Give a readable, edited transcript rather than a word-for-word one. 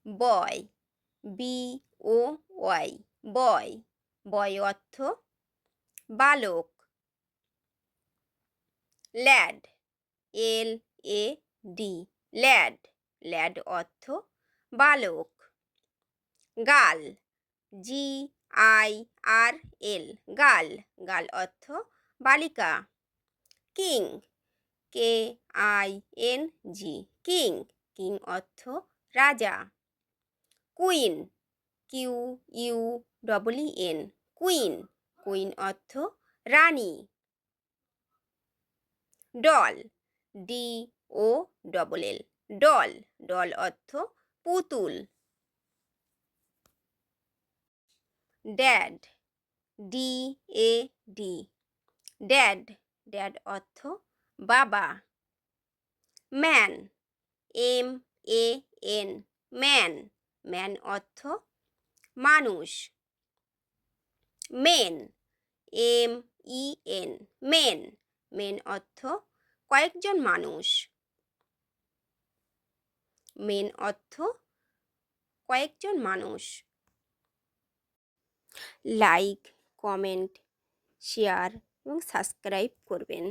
বয়, B ও Y, বয়। Boy অর্থ বালক। Lad, L A D, lad. Lad অর্থ বালক। Girl, G I R L, girl. Girl অর্থ বালিকা। King, K I N G, king. King অর্থ রাজা। Queen, Q U double E N, queen. Queen অর্থ রানী। Doll, D O double L, doll. Doll অর্থ পুতুল। Dad, D A D, dad. Dad অর্থ বাবা। Man, M A N, man. Man অর্থ মানুষ। Men, M E N, main. Main অর্থ কয়েকজন মানুষ। মেন অর্থ কয়েকজন মানুষ। লাইক, কমেন্ট, শেয়ার এবং সাবস্ক্রাইব করবেন।